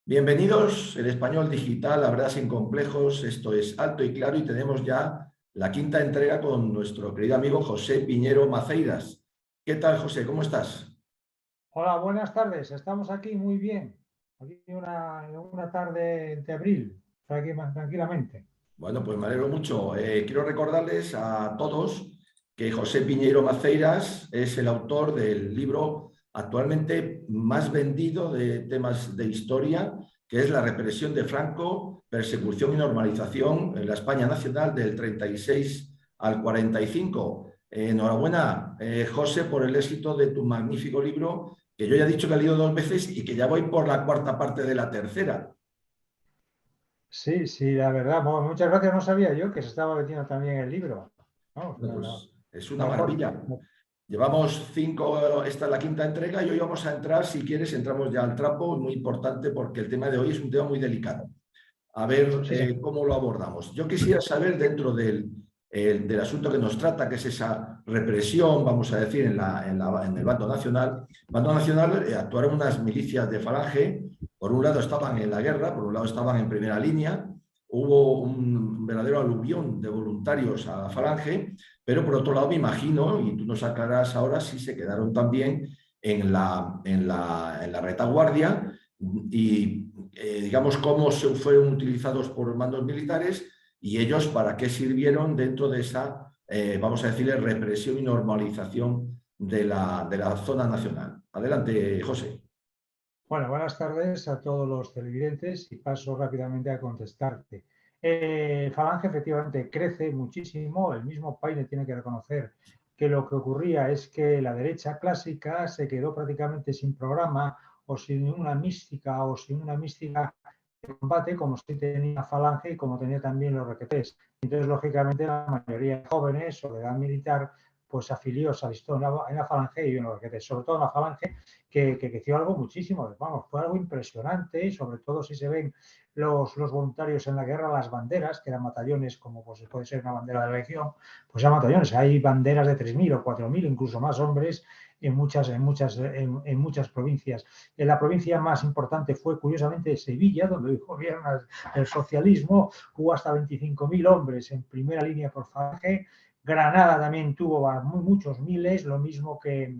Bienvenidos, el español digital, la verdad sin complejos, esto es Alto y Claro y tenemos ya la quinta entrega con nuestro querido amigo José Piñero Maceiras. ¿Qué tal, José? ¿Cómo estás? Hola, buenas tardes. Estamos aquí muy bien. Aquí una tarde de abril, aquí tranquilamente. Bueno, pues me alegro mucho. Quiero recordarles a todos que José Piñeiro Maceiras es el autor del libro actualmente más vendido de temas de historia, que es La represión de Franco, persecución y normalización en la España nacional del 36 al 45. Enhorabuena, José, por el éxito de tu magnífico libro, que yo ya he dicho que he leído dos veces y que ya voy por la cuarta parte de la tercera. Sí, sí, la verdad. Bueno, muchas gracias. No sabía yo que se estaba metiendo también el libro. Vamos, Bueno, pues es una mejor. maravilla. Llevamos cinco, esta es la quinta entrega y hoy vamos a entrar, si quieres, entramos ya al trapo, muy importante porque el tema de hoy es un tema muy delicado. A ver Sí, sí. cómo lo abordamos. Yo quisiera saber dentro del asunto que nos trata, que es esa represión, vamos a decir, en el bando nacional. Bando nacional actuaron unas milicias de Falange, por un lado estaban en la guerra, por un lado estaban en primera línea, hubo un verdadero aluvión de voluntarios a la Falange, pero por otro lado me imagino, y tú nos aclararás ahora, si se quedaron también en la retaguardia y digamos cómo se fueron utilizados por los mandos militares y ellos para qué sirvieron dentro de esa, vamos a decirle, represión y normalización de la zona nacional. Adelante, José. Bueno, buenas tardes a todos los televidentes y paso rápidamente a contestarte. Falange efectivamente crece muchísimo. El mismo Paine tiene que reconocer que lo que ocurría es que la derecha clásica se quedó prácticamente sin programa o sin una mística de combate como sí tenía Falange y como tenía también los requetés. Entonces, lógicamente, la mayoría de jóvenes o de edad militar pues se afilió, se alistó en la Falange y en los requetés, sobre todo en la Falange que creció algo muchísimo, vamos, fue algo impresionante, sobre todo si se ven los voluntarios en la guerra, las banderas, que eran batallones, como pues puede ser una bandera de la Legión, pues eran batallones, hay banderas de 3.000 o 4.000, incluso más hombres en muchas provincias. En la provincia más importante fue, curiosamente, Sevilla, donde gobierna el socialismo, hubo hasta 25.000 hombres en primera línea por Falange. Granada también tuvo muchos miles, lo mismo que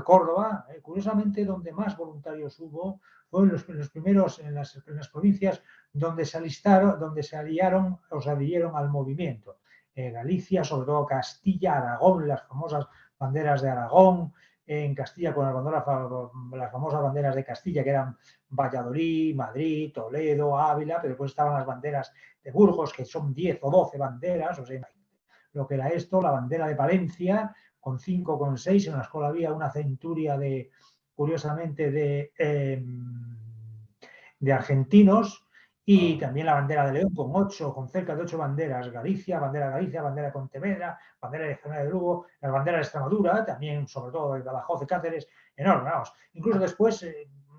Córdoba. Curiosamente, donde más voluntarios hubo fue en los primeros, en las provincias donde se alistaron, donde se aliaron o se adhirieron al movimiento. Galicia, sobre todo Castilla, Aragón, las famosas banderas de Aragón, en Castilla con las famosas banderas de Castilla, que eran Valladolid, Madrid, Toledo, Ávila, pero después estaban las banderas de Burgos, que son 10 o 12 banderas, o sea, lo que era esto, la bandera de Palencia, con 5, con 6, en la escuela había una centuria curiosamente, de argentinos, y también la bandera de León con cerca de 8 banderas, Galicia, bandera de Pontevedra, bandera de General de Lugo, las banderas de Extremadura, también sobre todo de Badajoz, de Cáceres, enorme, vamos. Incluso después,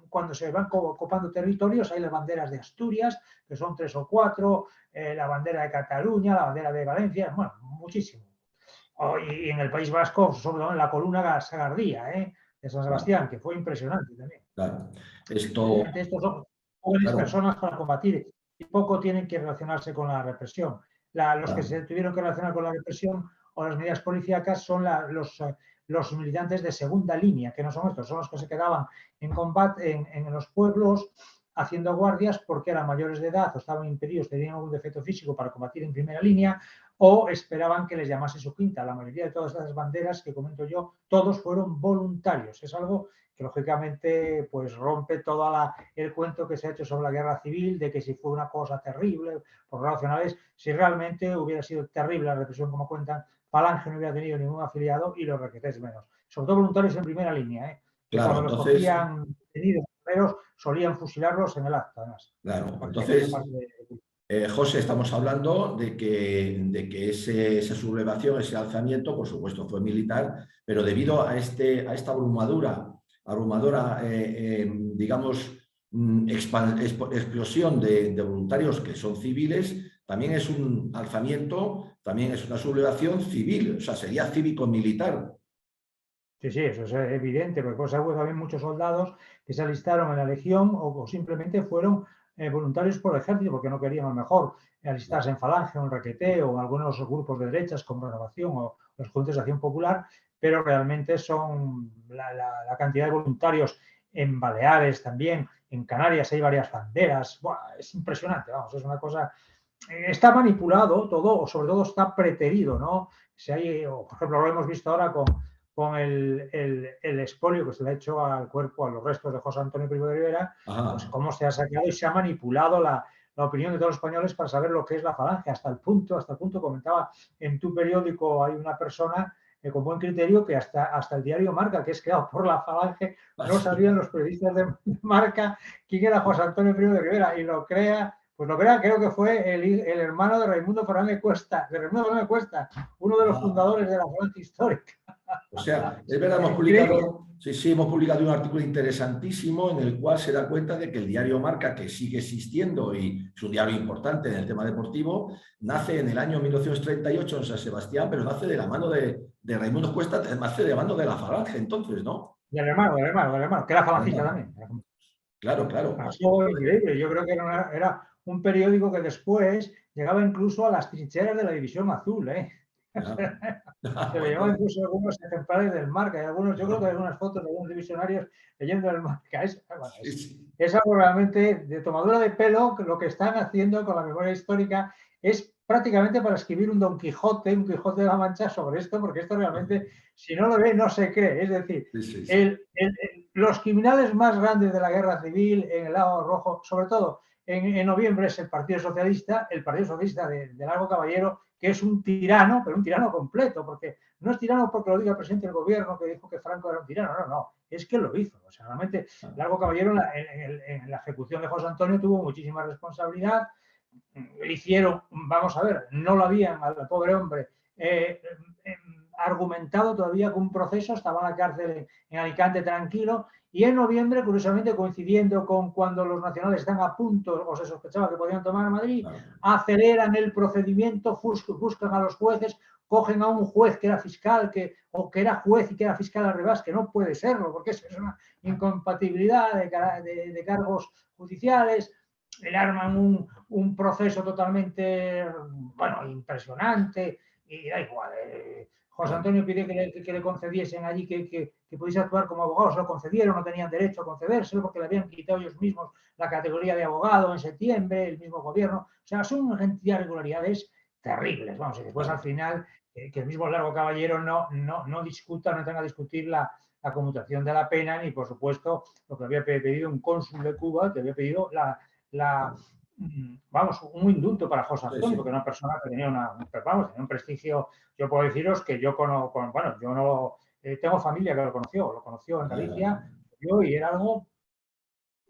cuando se van copando territorios, hay las banderas de Asturias, que son 3 o 4, la bandera de Cataluña, la bandera de Valencia, bueno, muchísimo. Y en el País Vasco, sobre todo en la columna Sagardía, de San Claro, Sebastián, que fue impresionante también. claro. Esto, Evidentemente, estos son jóvenes claro, personas para combatir y poco tienen que relacionarse con la represión. Los que claro. se tuvieron que relacionar con la represión o las medidas policíacas son los militantes de segunda línea, que no son estos, son los que se quedaban en combate en los pueblos haciendo guardias porque eran mayores de edad o estaban impedidos, tenían algún defecto físico para combatir en primera línea o esperaban que les llamase su quinta. La mayoría de todas estas banderas que comento yo, todos fueron voluntarios. Es algo que lógicamente pues rompe todo el cuento que se ha hecho sobre la guerra civil, de que si fue una cosa terrible por racionales, si realmente hubiera sido terrible la represión como cuentan, Falange no hubiera tenido ningún afiliado y los requetés menos. Sobre todo voluntarios en primera línea, que Claro, cuando los entonces, cogían detenidos solían fusilarlos en el acto, además, claro, para que sepas entonces aparte de. José, estamos hablando de que esa sublevación, ese alzamiento, por supuesto, fue militar, pero debido a esta abrumadora digamos, explosión de voluntarios que son civiles, también es un alzamiento, también es una sublevación civil, o sea, sería cívico-militar. Sí, sí, eso es evidente, porque pues hubo también muchos soldados que se alistaron en la Legión o simplemente fueron voluntarios por el ejército porque no querían a lo mejor alistarse en Falange o en Requeté o en algunos grupos de derechas como Renovación o los Juntos de Acción Popular, pero realmente son la cantidad de voluntarios en Baleares también, en Canarias hay varias banderas, ¡buah! Es impresionante, vamos, es una cosa, está manipulado todo, o sobre todo está preterido, ¿no? Si hay, o por ejemplo, lo hemos visto ahora con el expolio que se le ha hecho al cuerpo, a los restos de José Antonio Primo de Rivera, pues Ajá. cómo se ha sacado y se ha manipulado la opinión de todos los españoles para saber lo que es la Falange, hasta el punto, comentaba en tu periódico, hay una persona con buen criterio que hasta el diario Marca, que es creado por la Falange, no sabían los periodistas de Marca quién era José Antonio Primo de Rivera y lo crea. Pues lo crea, creo que fue el hermano de Raimundo Fernández Cuesta, uno de los Ah, fundadores de la Falange Histórica. o sea, es verdad, hemos Increíble. publicado, sí, sí, hemos publicado un artículo interesantísimo en el cual se da cuenta de que el diario Marca, que sigue existiendo y es un diario importante en el tema deportivo, nace en el año 1938 en San Sebastián, pero nace de la mano de Raimundo Cuesta, nace de la mano de la Falange, entonces, ¿no? Del hermano, que era falangista Ajá. también. Claro, claro. Pasó increíble. Yo creo que era un periódico que después llegaba incluso a las trincheras de la División Azul, ¿eh? Ya. Se le llevaban Bueno, incluso algunos ejemplares del Marca y algunos, yo creo que hay algunas fotos de algunos divisionarios leyendo el Marca. Bueno, sí, sí. es algo realmente de tomadura de pelo, que lo que están haciendo con la memoria histórica es prácticamente para escribir un Quijote de la Mancha sobre esto, porque esto realmente, si no lo ve, no se cree. Es decir, Sí, sí, sí. los criminales más grandes de la guerra civil en el lado rojo, sobre todo en noviembre, es el Partido Socialista de Largo Caballero, que es un tirano, pero un tirano completo, porque no es tirano porque lo diga el presidente del gobierno que dijo que Franco era un tirano, no, es que lo hizo. O sea, realmente Largo Caballero en la ejecución de José Antonio tuvo muchísima responsabilidad. Hicieron, vamos a ver, no lo habían al pobre hombre argumentado todavía con un proceso, estaba en la cárcel en Alicante tranquilo, y en noviembre, curiosamente coincidiendo con cuando los nacionales están a punto o se sospechaba que podían tomar Madrid, aceleran el procedimiento, buscan a los jueces, cogen a un juez que era fiscal o que era juez y que era fiscal al revés, que no puede serlo, porque eso es una incompatibilidad de cargos judiciales, le arman un proceso totalmente, bueno, impresionante, y da igual. José Antonio pidió que le concediesen allí, que pudiese actuar como abogado, se lo concedieron, no tenían derecho a concedérselo porque le habían quitado ellos mismos la categoría de abogado en septiembre, el mismo gobierno. O sea, son una cantidad de irregularidades terribles, vamos, y después al final que el mismo Largo Caballero no discuta, no tenga que discutir la conmutación de la pena, ni por supuesto lo que había pedido un cónsul de Cuba, que había pedido vamos, un indulto para José Sí, Antonio, sí. porque era una persona que tenía, tenía un prestigio. Yo puedo deciros que yo bueno, yo no tengo familia que lo conoció en Galicia, yo, y era algo,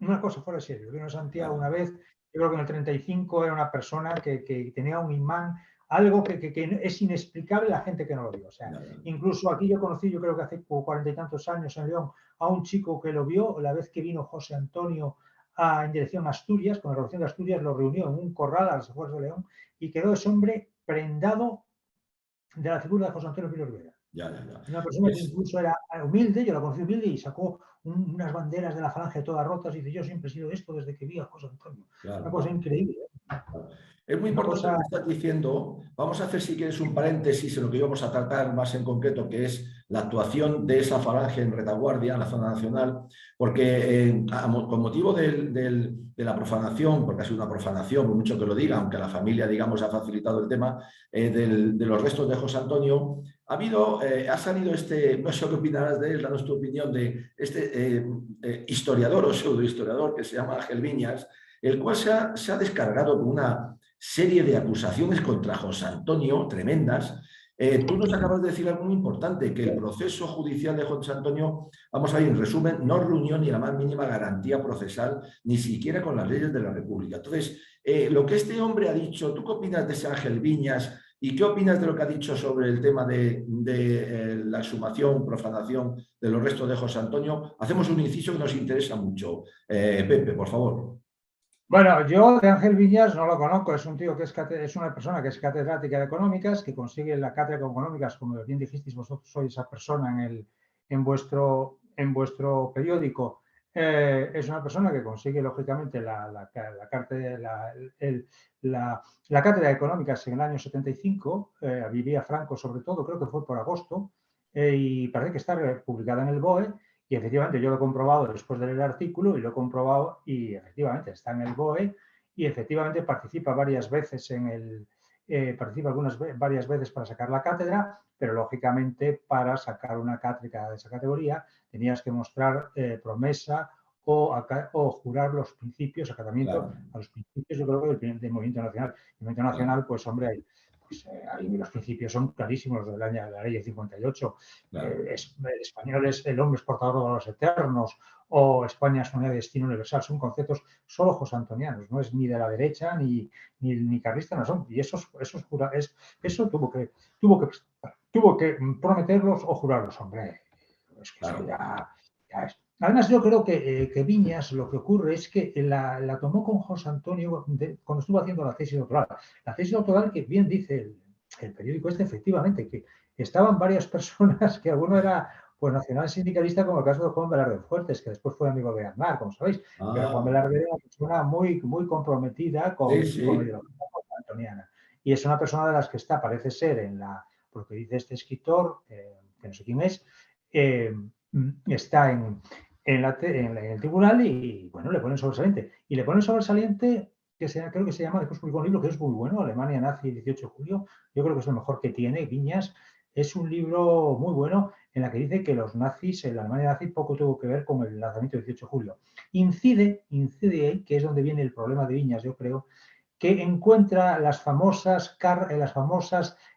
una cosa fuera de serio. Vino a Santiago una vez, yo creo que en el 35 era una persona que tenía un imán, algo que es inexplicable la gente que no lo vio. O sea, incluso aquí yo conocí, yo creo que hace 40 y tantos años en León, a un chico que lo vio la vez que vino José Antonio en dirección a Asturias, con la Revolución de Asturias lo reunió en un corral a las afueras de León y quedó ese hombre prendado de la figura de José Antonio Pino Rivera. Ya, ya, ya. Una persona que incluso era humilde, yo la conocí humilde y sacó unas banderas de la Falange todas rotas y dice, yo siempre he sido esto desde que vi a José Antonio. Una cosa increíble. Es muy Una importante lo cosa... que estás diciendo. Vamos a hacer, si quieres, un paréntesis en lo que íbamos a tratar más en concreto, que es la actuación de esa falange en retaguardia en la zona nacional, porque con motivo de la profanación, porque ha sido una profanación, por mucho que lo diga, aunque la familia, digamos, ha facilitado el tema, de los restos de José Antonio, ha salido no sé qué opinarás de él, danos tu opinión, de este historiador o pseudohistoriador que se llama Ángel Viñas, el cual se ha descargado con una serie de acusaciones contra José Antonio, tremendas. Tú nos acabas de decir algo muy importante, que el proceso judicial de José Antonio, vamos a ver, en resumen, no reunió ni la más mínima garantía procesal, ni siquiera con las leyes de la República. Entonces, lo que este hombre ha dicho, ¿tú qué opinas de ese Ángel Viñas? ¿Y qué opinas de lo que ha dicho sobre el tema de la exhumación, profanación de los restos de José Antonio? Hacemos un inciso que nos interesa mucho. Pepe, por favor. Bueno, yo de Ángel Viñas no lo conozco, es un tío que es una persona que es catedrática de económicas, que consigue la cátedra de económicas, como bien dijisteis vosotros, sois esa persona en vuestro periódico, es una persona que consigue, lógicamente, la cátedra de Económicas en el año 75, vivía Franco sobre todo, creo que fue por agosto, y parece que está publicada en el BOE, y efectivamente yo lo he comprobado después de leer el artículo, y lo he comprobado, y efectivamente está en el BOE, y efectivamente participa varias veces varias veces para sacar la cátedra, pero lógicamente para sacar una cátedra de esa categoría tenías que mostrar promesa o jurar los principios, acatamiento claro, a los principios, yo creo que del movimiento nacional. El movimiento claro, nacional, pues hombre, ahí los principios son clarísimos, de la ley de 58. claro, El español es el hombre exportador de valores eternos, o España es moneda de destino universal. Son conceptos solo josantonianos, no es ni de la derecha ni carlista, no son. Y eso tuvo que prometerlos o jurarlos, hombre. Es que eso claro. ya es. Además, yo creo que Viñas lo que ocurre es que la tomó con José Antonio cuando estuvo haciendo la tesis doctoral. La tesis doctoral, que bien dice el periódico efectivamente, que estaban varias personas, que alguno era pues nacional sindicalista, como el caso de Juan Velarde Fuertes, que después fue amigo de Aznar, como sabéis. Pero Juan Ah, Velarde era una persona muy comprometida sí, con la sí, ideología antoniana. Y es una persona de las que está, parece ser, porque dice este escritor, que no sé quién es, está en el tribunal y, bueno, le ponen sobresaliente. Y le ponen sobresaliente, creo que se llama, después publicó un libro que es muy bueno, Alemania nazi, el 18 de julio. Yo creo que es lo mejor que tiene Viñas. Es un libro muy bueno en la que dice que los nazis, la Alemania nazi, poco tuvo que ver con el lanzamiento del 18 de julio. Incide ahí, que es donde viene el problema de Viñas, yo creo, que encuentra las famosas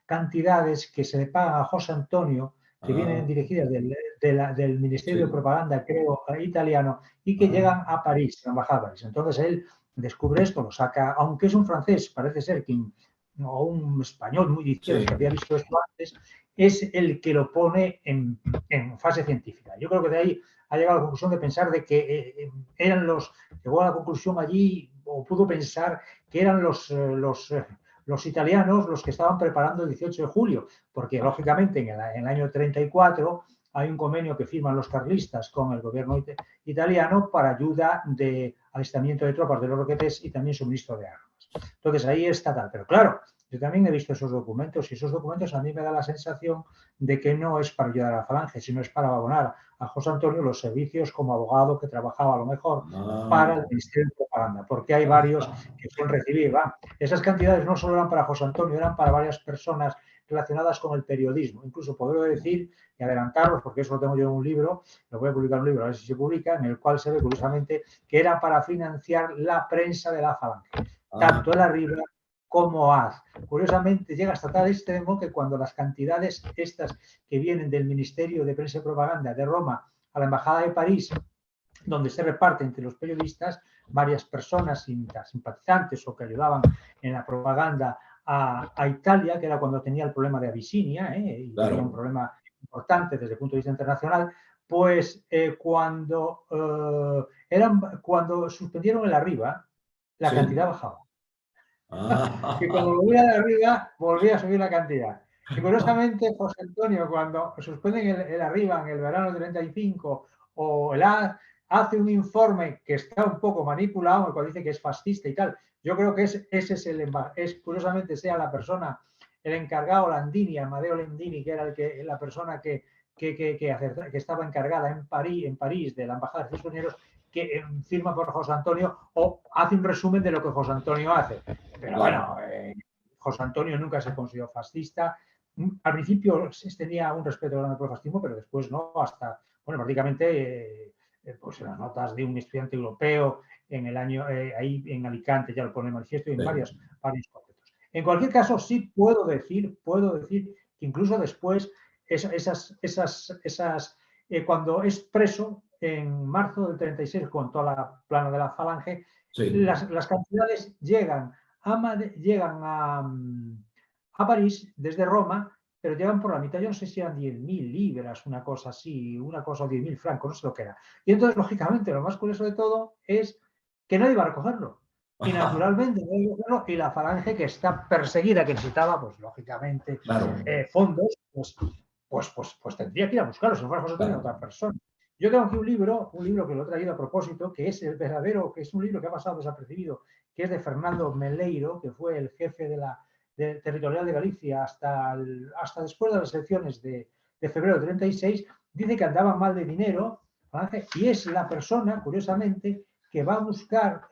cantidades que se le pagan a José Antonio, que vienen ah, dirigidas del Ministerio de sí, Propaganda, creo, italiano, y que ah, llegan a París, a la embajada de París. Entonces él descubre esto, lo saca, aunque es un francés, parece ser que, o un español muy de izquierdas que sí, había visto esto antes, es el que lo pone en fase científica. Yo creo que de ahí ha llegado a la conclusión de pensar de que llegó a la conclusión allí, o pudo pensar que eran los italianos los que estaban preparando el 18 de julio, porque lógicamente en el año 34 hay un convenio que firman los carlistas con el gobierno italiano para ayuda de alistamiento de tropas de los roquetes y también suministro de armas. Entonces ahí está tal. Pero claro, yo también he visto esos documentos y esos documentos a mí me da la sensación de que no es para ayudar a la Falange, sino es para abonar a José Antonio los servicios como abogado que trabajaba a lo mejor para el ah, Ministerio de Propaganda, porque hay varios que suelen recibir. Esas cantidades no solo eran para José Antonio, eran para varias personas relacionadas con el periodismo. Incluso podría decir y adelantaros, porque eso lo tengo yo en un libro, lo voy a publicar un libro, a ver si se publica, en el cual se ve curiosamente que era para financiar la prensa de la Falange, ah, tanto el Arriba como AZ. Curiosamente llega hasta tal extremo que cuando las cantidades estas que vienen del Ministerio de Prensa y Propaganda de Roma a la Embajada de París, donde se reparte entre los periodistas, varias personas simpatizantes o que ayudaban en la propaganda a Italia, que era cuando tenía el problema de Abisinia, y tenía un claro, problema importante desde el punto de vista internacional, pues cuando suspendieron el Arriba, la sí, cantidad bajaba. Y cuando ah, volvía de arriba, volvía a subir la cantidad. Y curiosamente, José Antonio, cuando suspenden el Arriba en el verano del 35, o el A, hace un informe que está un poco manipulado, el cual dice que es fascista y tal. Yo creo que ese es curiosamente sea la persona, el encargado Landini, Amadeo Landini, que era la persona que estaba encargada en París de la Embajada de Estados Unidos, que firma por José Antonio o hace un resumen de lo que José Antonio hace. Pero claro, bueno, José Antonio nunca se consideró fascista. Al principio tenía un respeto grande por el fascismo, pero después no, hasta, bueno, prácticamente, pues en las notas de un estudiante europeo en el año, ahí en Alicante ya lo pone en manifiesto y en varios sí, conceptos. En cualquier caso, sí puedo decir que incluso después, cuando es preso en marzo del 36 con toda la plana de la Falange, sí, las cantidades llegan a París desde Roma, pero llegan por la mitad. Yo no sé si eran 10.000 libras, una cosa así, una cosa, 10.000 francos, no sé lo que era. Y entonces, lógicamente, lo más curioso de todo es que nadie va a recogerlo. Y naturalmente, nadie va a recogerlo, y la Falange, que está perseguida, que necesitaba, pues lógicamente, claro, fondos, pues pues tendría que ir a buscarlo, si no fuera José Antonio, otra persona. Yo tengo aquí un libro que lo he traído a propósito, que es el verdadero, que es un libro que ha pasado desapercibido, que es de Fernando Meleiro, que fue el jefe de territorial de Galicia hasta después de las elecciones de febrero de 36. Dice que andaba mal de dinero, ¿vale? Y es la persona, curiosamente, que va a buscar,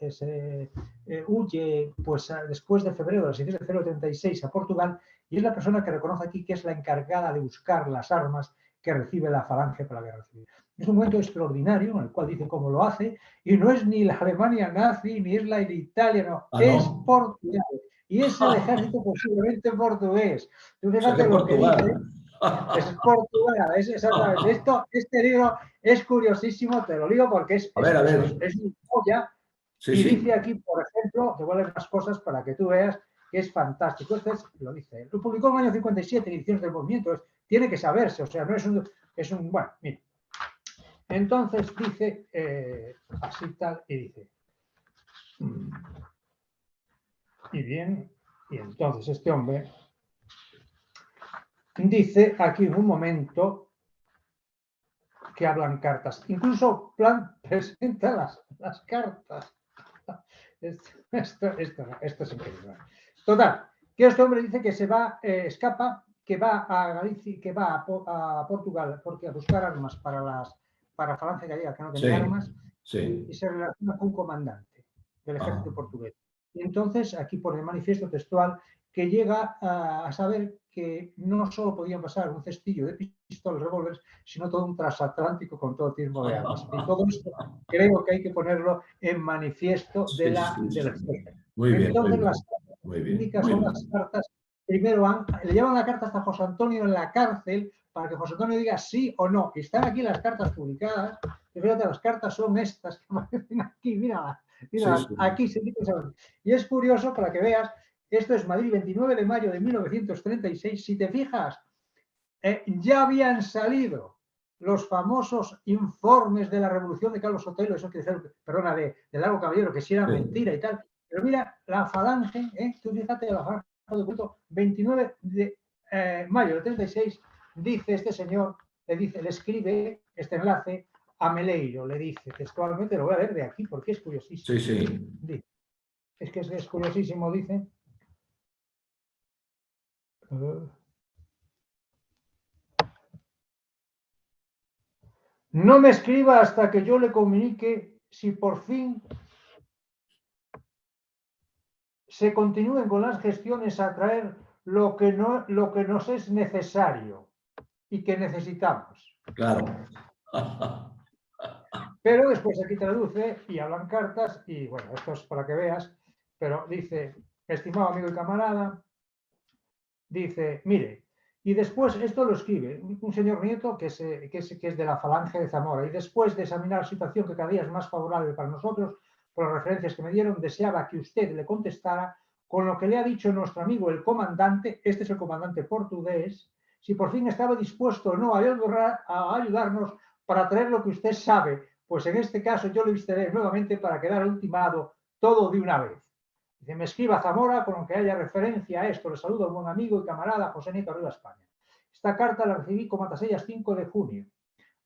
huye pues, después de febrero, del 6 de febrero de 36 a Portugal, y es la persona que reconoce aquí que es la encargada de buscar las armas que recibe la Falange para la guerra civil. Es un momento extraordinario en el cual dice cómo lo hace, y no es ni la Alemania nazi, ni es la Italia, no, es ¿no? Portugal. Y es el ejército posiblemente portugués. Tú O sea fíjate que lo que dice, Portugal. es Portugal, es exactamente. Este libro es curiosísimo, te lo digo porque es A ver. una joya. Sí, Y sí. dice aquí, por ejemplo, te voy a leer unas cosas para que tú veas que es fantástico. Lo dice, lo publicó en el año 57 en Ediciones del Movimiento, tiene que saberse, o sea, no es un bueno, mira. Entonces dice, así tal, y dice, y bien, y entonces este hombre dice aquí en un momento que hablan cartas, incluso Plan presenta las cartas. Esto es increíble. Total, que este hombre dice que se va, escapa, que va a Galicia, que va a Portugal porque a buscar armas para Falange Gallega, que no tenía armas, Sí. y se relaciona con un comandante del Ah, ejército portugués. Y entonces aquí pone el manifiesto textual que llega a saber que no solo podían pasar un cestillo de pistolas, revólveres, sino todo un transatlántico con todo tipo de armas. Y todo esto creo que hay que ponerlo en manifiesto sí, del sí. ejército. Muy bien, muy Entonces bien. las cartas Muy bien, indica muy son bien. las cartas, primero le llevan la carta hasta José Antonio en la cárcel para que José Antonio diga sí o no. Y están aquí las cartas publicadas. Y fíjate, las cartas son estas que aparecen aquí, míralas, Sí, míralas, sí. aquí se dice. Y es curioso para que veas, esto es Madrid, 29 de mayo de 1936, si te fijas, ya habían salido los famosos informes de la revolución de Carlos Sotelo, eso que dijeron, perdona, de Largo Caballero, que si era mentira y tal. Pero mira, la Falange, tú fíjate, la Falange, 29 de mayo del 36, dice este señor, le escribe este enlace a Meleiro, le dice textualmente, lo voy a leer de aquí porque es curiosísimo. Sí, sí. Dice, es que es curiosísimo, dice. No me escriba hasta que yo le comunique si por fin se continúen con las gestiones a traer lo que nos es necesario y que necesitamos. Claro. Pero después aquí traduce y hablan cartas y bueno, esto es para que veas, pero dice, estimado amigo y camarada, dice, mire, y después esto lo escribe un señor Nieto que es de la Falange de Zamora, y después de examinar la situación que cada día es más favorable para nosotros, por las referencias que me dieron, deseaba que usted le contestara con lo que le ha dicho nuestro amigo el comandante, este es el comandante portugués, si por fin estaba dispuesto o no a ayudarnos para traer lo que usted sabe, pues en este caso yo le visitaré nuevamente para quedar ultimado todo de una vez. Dice, me escriba a Zamora con lo que haya referencia a esto. Le saludo a un buen amigo y camarada José Nieto Arriba España. Esta carta la recibí con Matasellas 5 de junio.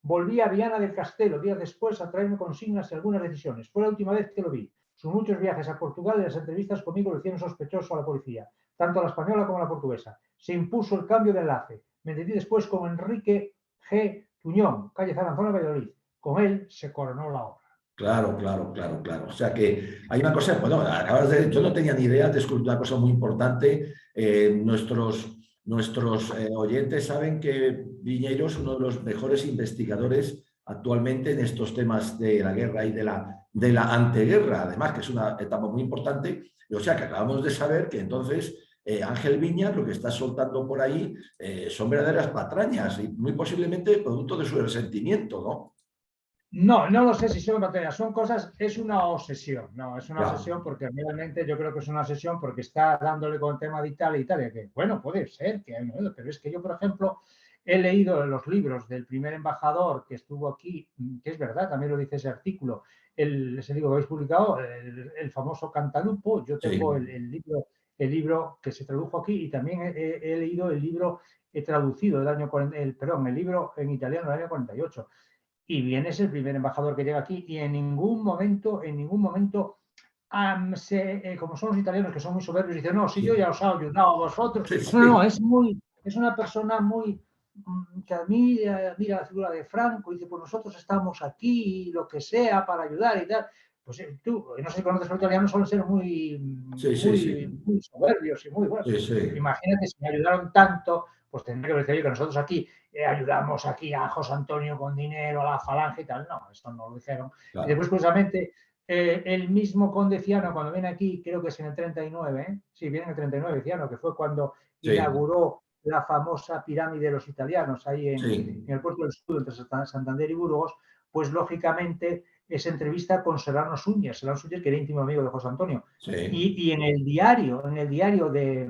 Volví a Viana del Castelo días después a traerme consignas y algunas decisiones. Fue la última vez que lo vi. Sus muchos viajes a Portugal y las entrevistas conmigo lo hicieron sospechoso a la policía, tanto a la española como a la portuguesa. Se impuso el cambio de enlace. Me entendí después con Enrique G. Tuñón, calle Zaranzona, Valladolid. Con él se coronó la obra. Claro. O sea que hay una cosa, bueno, yo no tenía ni idea, descubrí una cosa muy importante. Nuestros oyentes saben que Viñeiro es uno de los mejores investigadores actualmente en estos temas de la guerra y de la anteguerra, además, que es una etapa muy importante. O sea que acabamos de saber que entonces Ángel Viñas lo que está soltando por ahí son verdaderas patrañas y muy posiblemente producto de su resentimiento, ¿no? No, no lo sé si son materias, son cosas, es una obsesión, no, es una Ya. obsesión porque realmente yo creo que es una obsesión porque está dándole con el tema de Italia, que bueno, puede ser que hay, pero es que yo, por ejemplo, he leído los libros del primer embajador que estuvo aquí, que es verdad, también lo dice ese artículo, ese libro que habéis publicado, el famoso Cantalupo, yo tengo Sí. el libro el libro que se tradujo aquí y también he leído el libro traducido del año, el libro en italiano del año 48. Y bien es el primer embajador que llega aquí y en ningún momento, como son los italianos que son muy soberbios, dicen, no, si yo ya os he ayudado a vosotros. Sí, No, sí. es una persona muy que admira la figura de Franco y dice, pues nosotros estamos aquí, lo que sea, para ayudar y tal. Pues tú, no sé si conoces los italianos, suelen ser Sí, sí, sí. muy soberbios y muy buenos. Sí, sí. Imagínate, si me ayudaron tanto, pues tendré que decir que nosotros aquí ayudamos aquí a José Antonio con dinero, a la Falange y tal. No, esto no lo dijeron. Claro. Y después, curiosamente, el mismo conde Ciano, cuando viene aquí, creo que es en el 39, sí, viene en el 39 Ciano, que fue cuando Sí, inauguró la famosa pirámide de los italianos ahí en sí, el puerto del Escudo, entre Santander y Burgos, pues lógicamente esa entrevista con Serrano Súñez, que era íntimo amigo de José Antonio. sí. Y en el diario de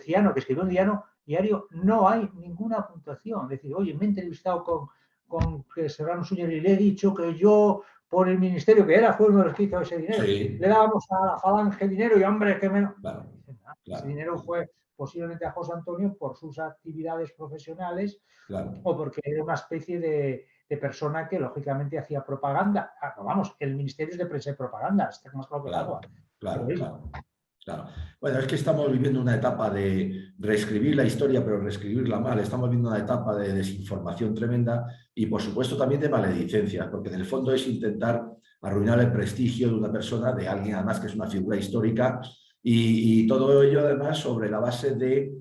Ciano, que escribió un diario, no hay ninguna puntuación. Es decir, oye, me he entrevistado con Serrano Súñez y le he dicho que yo, por el ministerio que era, fue uno de los que hizo ese dinero, Sí, le dábamos a la Falange dinero y hombre, que menos. claro, Ese claro, dinero fue posiblemente a José Antonio por sus actividades profesionales claro, o porque era una especie de persona que lógicamente hacía propaganda. Vamos, el ministerio es de prensa y propaganda, está más claro que el claro, agua. claro, Periodismo. claro, claro. Bueno, es que estamos viviendo una etapa de reescribir la historia, pero reescribirla mal. Estamos viviendo una etapa de desinformación tremenda y, por supuesto, también de maledicencia, porque en el fondo es intentar arruinar el prestigio de una persona, de alguien además que es una figura histórica, y todo ello además sobre la base de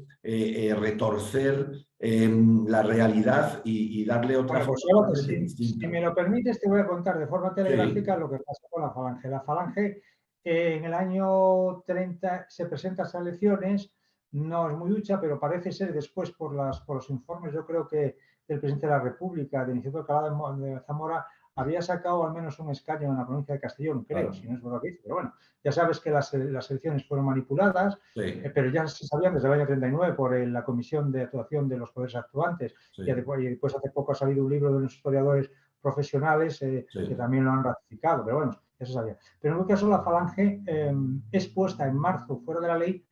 retorcer la realidad y darle otra Bueno, forma pues solo que totalmente si distinta. me lo permites, te voy a contar de forma telegráfica Sí, lo que pasó con la Falange. La Falange en el año 30 se presenta a esas elecciones, no es muy ducha, pero parece ser después por los informes, yo creo que del presidente de la República, de Inicio Alcalá de Zamora, había sacado al menos un escaño en la provincia de Castellón, creo, claro, si no es verdad que dice. Pero bueno, ya sabes que las elecciones fueron manipuladas, sí, pero ya se sabían desde el año 39 por la Comisión de Actuación de los Poderes Actuantes sí, y después hace poco ha salido un libro de unos historiadores profesionales que sí, también lo han ratificado, pero bueno, ya se sabía. Pero en cualquier caso, la Falange es puesta en marzo fuera de la ley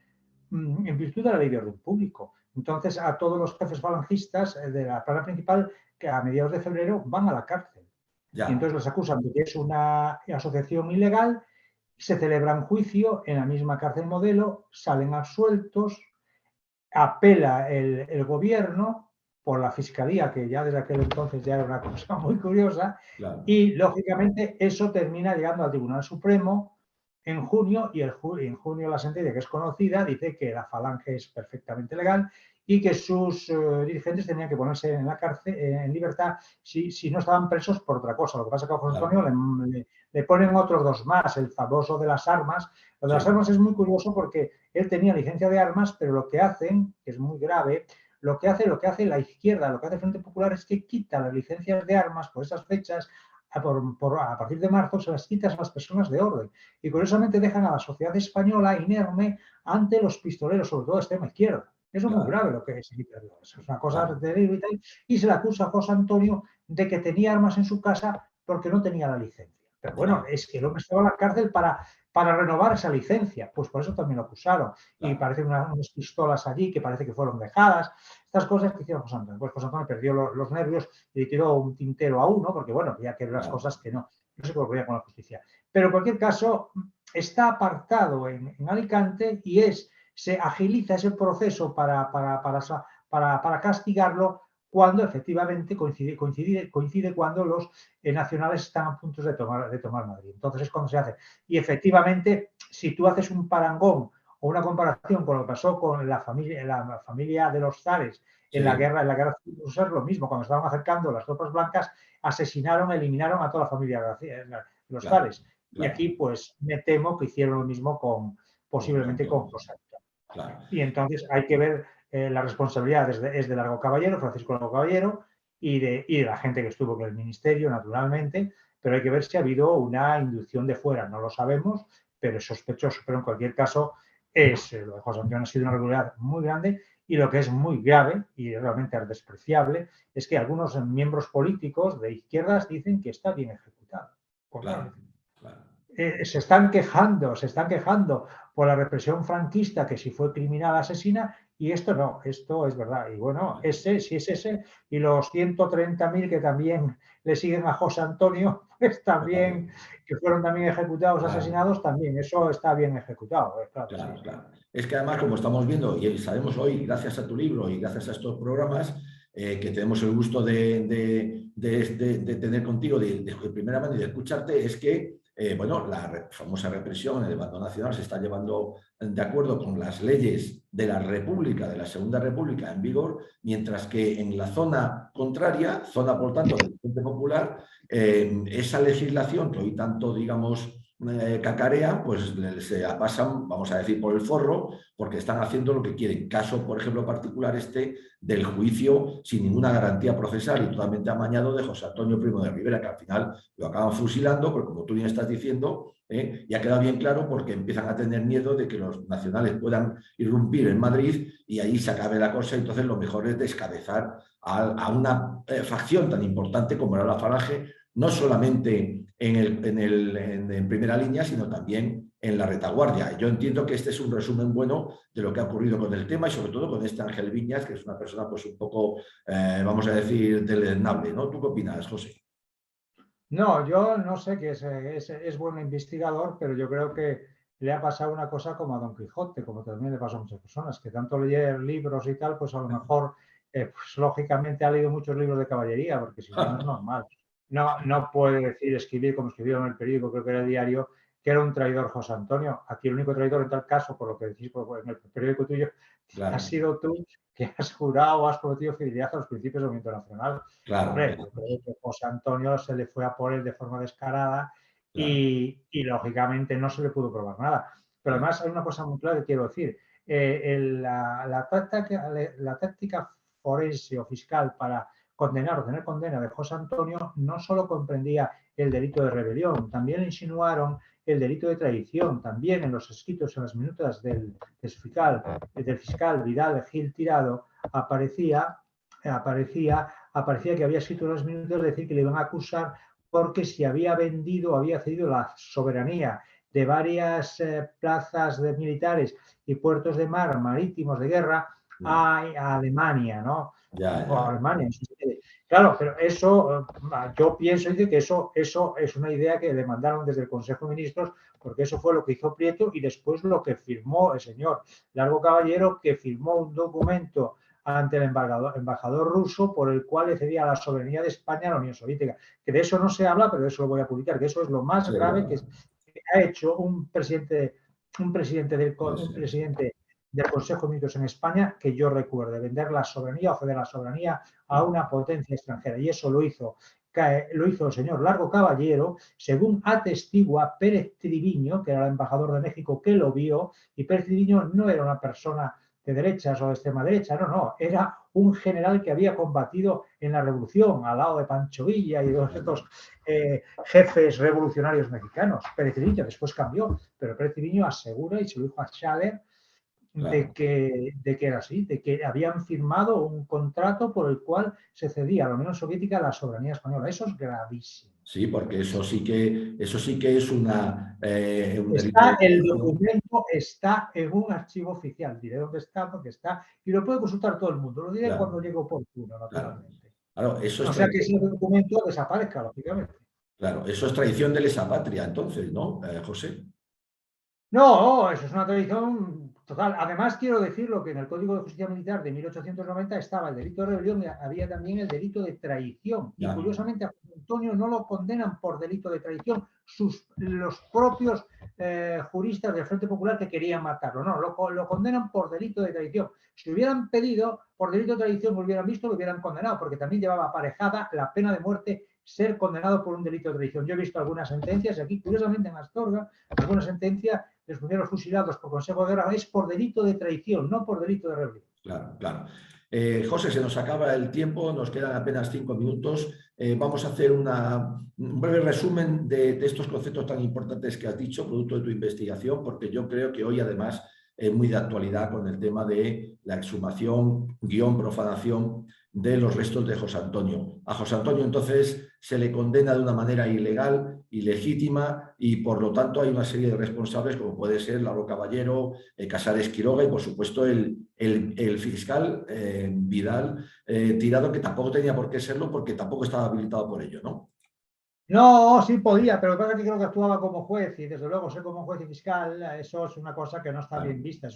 en virtud de la ley de orden público. Entonces, a todos los jefes falangistas de la plana principal, que a mediados de febrero van a la cárcel. Y ya, entonces les acusan de que es una asociación ilegal, se celebra un juicio en la misma cárcel modelo, salen absueltos, apela el gobierno por la fiscalía, que ya desde aquel entonces ya era una cosa muy curiosa, claro, y lógicamente eso termina llegando al Tribunal Supremo en junio, y en junio la sentencia, que es conocida, dice que la Falange es perfectamente legal y que sus dirigentes tenían que ponerse en la cárcel, en libertad, si no estaban presos por otra cosa. Lo que pasa es que a José claro, Antonio le ponen otros dos más, el famoso de las armas. Lo de las sí, armas es muy curioso porque él tenía licencia de armas, pero lo que hacen, que es muy grave, lo que hace la izquierda, lo que hace el Frente Popular es que quita las licencias de armas por esas fechas, a partir de marzo se las quitas a las personas de orden. Y curiosamente dejan a la sociedad española inerme ante los pistoleros, sobre todo de extrema izquierda. Eso es muy claro, grave lo que es. Es una cosa claro, terrible y tal. Y se le acusa a José Antonio de que tenía armas en su casa porque no tenía la licencia. Pero bueno, claro, es que el hombre estaba en la cárcel para renovar esa licencia. Pues por eso también lo acusaron. Y claro, parecen unas pistolas allí que parece que fueron dejadas. Estas cosas que hicieron José Antonio. Pues José Antonio perdió los nervios y le tiró un tintero a uno, porque bueno, ya que las claro, cosas que no se volvería con la justicia. Pero en cualquier caso, está apartado en Alicante y se agiliza ese proceso para castigarlo cuando efectivamente coincide cuando los nacionales están a punto de tomar Madrid. Entonces es cuando se hace. Y efectivamente, si tú haces un parangón o una comparación con lo que pasó con la familia de los zares en la sí, guerra civil, es lo mismo. Cuando estaban acercando las tropas blancas, eliminaron a toda la familia de los claro, zares. Y claro, aquí, pues, me temo que hicieron lo mismo con José posiblemente con Antonio, José Antonio. claro, Y entonces hay que ver la responsabilidad es de Largo Caballero, Francisco Largo Caballero, y de la gente que estuvo con el ministerio, naturalmente, pero hay que ver si ha habido una inducción de fuera. No lo sabemos, pero es sospechoso. Pero en cualquier caso, lo de José Antonio ha sido una irregularidad muy grande y lo que es muy grave y realmente despreciable es que algunos miembros políticos de izquierdas dicen que está bien ejecutado. Pues bueno, claro, claro, se están quejando por la represión franquista, que si fue criminal, asesina, y esto no, esto es verdad. Y bueno, ese, si es ese, y los 130.000 que también le siguen a José Antonio, pues también, que fueron también ejecutados, asesinados, también, eso está bien ejecutado. Claro, Claro, sí. claro. Es que además, como estamos viendo y sabemos hoy, gracias a tu libro y gracias a estos programas, que tenemos el gusto de tener contigo de primera mano y de escucharte, es que bueno, la famosa represión en el bando nacional se está llevando de acuerdo con las leyes de la República, de la Segunda República en vigor, mientras que en la zona contraria, zona por tanto del Frente Popular, esa legislación que hoy tanto, digamos, cacarean, pues se pasan, vamos a decir, por el forro, porque están haciendo lo que quieren. Caso, por ejemplo, particular del juicio sin ninguna garantía procesal y totalmente amañado de José Antonio Primo de Rivera, que al final lo acaban fusilando, porque como tú bien estás diciendo, ya queda bien claro porque empiezan a tener miedo de que los nacionales puedan irrumpir en Madrid y ahí se acabe la cosa. Entonces lo mejor es descabezar a una facción tan importante como era la Falange, no solamente en primera línea, sino también en la retaguardia. Yo entiendo que este es un resumen bueno de lo que ha ocurrido con el tema y sobre todo con este Ángel Viñas, que es una persona pues un poco, vamos a decir, deleznable, ¿no? ¿Tú qué opinas, José? No, yo no sé que es buen investigador, pero yo creo que le ha pasado una cosa como a Don Quijote, como también le pasó a muchas personas, que tanto leer libros y tal, pues a lo mejor, pues lógicamente ha leído muchos libros de caballería, porque si no, no es normal. No puede decir, escribir como escribió en el periódico, creo que era el diario, que era un traidor José Antonio. Aquí el único traidor en tal caso, por lo que decís en el periódico tuyo, has Claro, sido tú, que has jurado, has prometido fidelidad a los principios del movimiento nacional. claro, Hombre, yo claro, creo que José Antonio se le fue a por él de forma descarada claro, lógicamente no se le pudo probar nada. Pero claro. además hay una cosa muy clara que quiero decir. La táctica forense o fiscal para condenar o tener condena de José Antonio no solo comprendía el delito de rebelión, también insinuaron el delito de traición. También en los escritos, en las minutas del fiscal Vidal Gil Tirado, aparecía que había escrito en los minutos decir que le iban a acusar porque si había vendido o había cedido la soberanía de varias plazas de militares y puertos de mar marítimos de guerra a Alemania, ¿no? Ya, O a ya, Alemania. Claro, pero eso, yo pienso que eso es una idea que le mandaron desde el Consejo de Ministros, porque eso fue lo que hizo Prieto y después lo que firmó el señor Largo Caballero, que firmó un documento ante el embajador ruso por el cual le cedía la soberanía de España a la Unión Soviética. Que de eso no se habla, pero de eso lo voy a publicar, que eso es lo más sí, grave que bueno, ha hecho un presidente sí, sí, del Consejo de Ministros en España que yo recuerde, vender la soberanía o ceder la soberanía a claro. una potencia extranjera. Y eso lo hizo el señor Largo Caballero, según atestigua Pérez Triviño, que era el embajador de México que lo vio, y Pérez Triviño no era una persona de derechas o de extrema derecha, no, era un general que había combatido en la revolución al lado de Pancho Villa y de todos estos jefes revolucionarios mexicanos. Pérez Triviño después cambió, pero Pérez Triviño asegura, y se lo dijo a Schaller, Claro. de que era así, de que habían firmado un contrato por el cual se cedía a la Unión Soviética la soberanía española. Eso es gravísimo. Sí, porque eso sí que es un delito de El traición. documento está en un archivo oficial. Diré dónde está, porque está, y lo puede consultar todo el mundo. Lo diré Claro, cuando llegue oportuno, claro. naturalmente. Claro, eso es O sea que ese traición. documento desaparezca, lógicamente. Claro, eso es traición de lesa patria, entonces, ¿no, José? No, eso es una tradición total. Además, quiero decirlo que en el Código de Justicia Militar de 1890 estaba el delito de rebelión y había también el delito de traición. Y Ya, curiosamente a Antonio no lo condenan por delito de traición los propios juristas del Frente Popular que querían matarlo. No, lo condenan por delito de traición. Si hubieran pedido por delito de traición, lo hubieran visto, lo hubieran condenado, porque también llevaba aparejada la pena de muerte ser condenado por un delito de traición. Yo he visto algunas sentencias, y aquí curiosamente en Astorga, alguna sentencia de los primeros fusilados por Consejo de Guerra es por delito de traición, no por delito de rebelión. claro, claro. José, se nos acaba el tiempo, nos quedan apenas 5 minutos. Vamos a hacer un breve resumen de estos conceptos tan importantes que has dicho, producto de tu investigación, porque yo creo que hoy además es muy de actualidad con el tema de la exhumación, profanación de los restos de José Antonio. A José Antonio, entonces, se le condena de una manera ilegal, ilegítima, y por lo tanto hay una serie de responsables como puede ser Lauro Caballero, Casares Quiroga y por supuesto el fiscal Vidal Tirado, que tampoco tenía por qué serlo porque tampoco estaba habilitado por ello, ¿no? No, sí podía, pero lo que pasa es que creo que actuaba como juez y desde luego ser como juez y fiscal, eso es una cosa que no está bien vista,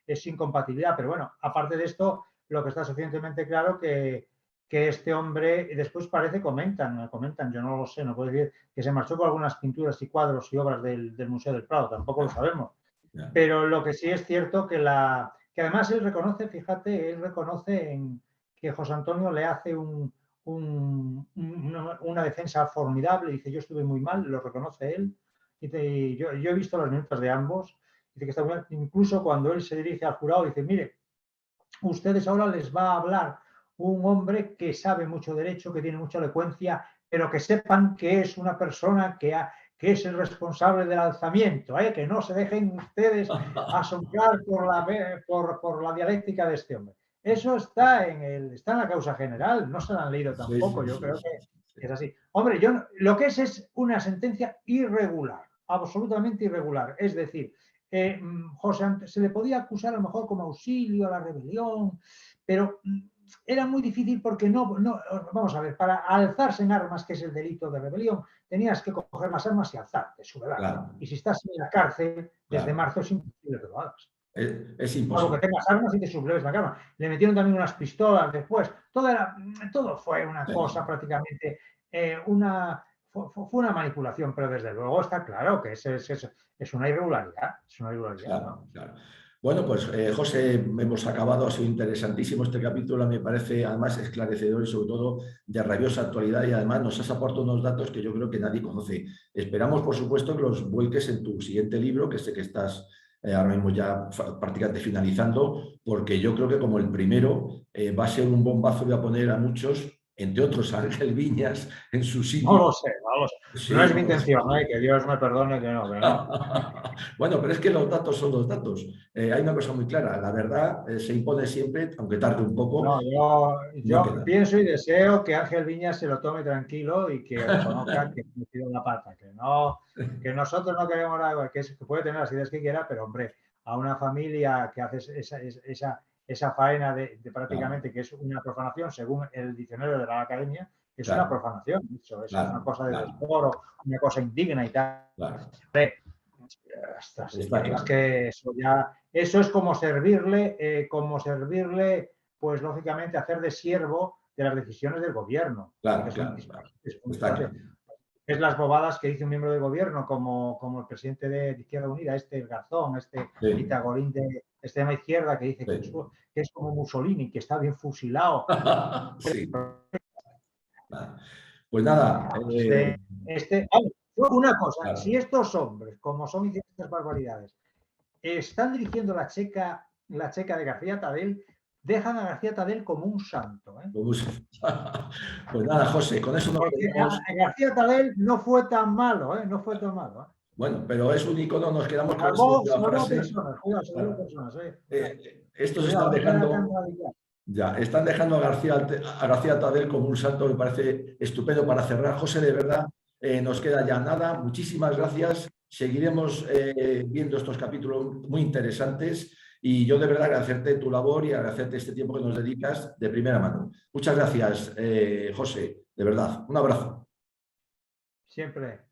es incompatibilidad. Pero bueno, aparte de esto, lo que está suficientemente claro que este hombre, después parece, comentan, yo no lo sé, no puedo decir que se marchó con algunas pinturas y cuadros y obras del Museo del Prado, tampoco lo sabemos. Pero lo que sí es cierto que además él reconoce, fíjate, que José Antonio le hace una defensa formidable, dice yo estuve muy mal, lo reconoce él, dice, yo he visto las minutas de ambos, dice que está muy mal, incluso cuando él se dirige al jurado dice, mire, ustedes ahora les va a hablar un hombre que sabe mucho derecho, que tiene mucha elocuencia, pero que sepan que es una persona que es el responsable del alzamiento, que no se dejen ustedes asombrar por la dialéctica de este hombre. Eso está en la causa general, no se la han leído tampoco, yo creo que es así. Hombre, lo que es una sentencia irregular, absolutamente irregular, es decir, se le podía acusar a lo mejor como auxilio a la rebelión, pero era muy difícil porque vamos a ver, para alzarse en armas, que es el delito de rebelión, tenías que coger las armas y alzarte, sublevar. Claro. Y si estás en la cárcel desde marzo es imposible que lo hagas. Es imposible. Algo que tengas armas y te subleves la cama. Le metieron también unas pistolas después. Todo fue una cosa prácticamente, fue una manipulación, pero desde luego está claro que es una irregularidad. Es una irregularidad. Claro, claro. Bueno, pues José, hemos acabado, ha sido interesantísimo este capítulo, me parece además esclarecedor y sobre todo de rabiosa actualidad y además nos has aportado unos datos que yo creo que nadie conoce. Esperamos, por supuesto, que los vuelques en tu siguiente libro, que sé que estás ahora mismo ya prácticamente finalizando, porque yo creo que como el primero va a ser un bombazo y va a poner a muchos, entre otros a Ángel Viñas, en su sitio. No lo sé. Sí, no es mi intención, que Dios me perdone que no. Bueno, pero es que los datos son los datos. Hay una cosa muy clara, la verdad se impone siempre, aunque tarde un poco. No, yo pienso y deseo que Ángel Viñas se lo tome tranquilo y que reconozca que ha metido la pata, que nosotros no queremos algo, que puede tener las ideas que quiera, pero hombre, a una familia que hace esa faena de prácticamente, que es una profanación, según el diccionario de la Academia, es una profanación, eso, es una cosa de desforo, una cosa indigna y tal. Es que eso es como servirle, pues lógicamente hacer de siervo de las decisiones del gobierno. Es las bobadas que dice un miembro del gobierno, como el presidente de Izquierda Unida, el Garzón, Pitagorín de extrema izquierda, que dice que es como Mussolini, que está bien fusilado. Sí. Pues nada. Una cosa, si estos hombres, como son diciendo estas barbaridades, están dirigiendo la checa de García Tadel, dejan a García Tadel como un santo. Pues nada, José, con eso nos quedamos. García Tadel no fue tan malo, no fue tan malo. Bueno, pero es un icono, nos quedamos con esa frase. Estos están dejando... Ya, están dejando a García Tadel como un santo, me parece estupendo para cerrar. José, de verdad, nos queda ya nada. Muchísimas gracias. Seguiremos viendo estos capítulos muy interesantes y yo de verdad agradecerte tu labor y agradecerte este tiempo que nos dedicas de primera mano. Muchas gracias, José, de verdad. Un abrazo. Siempre.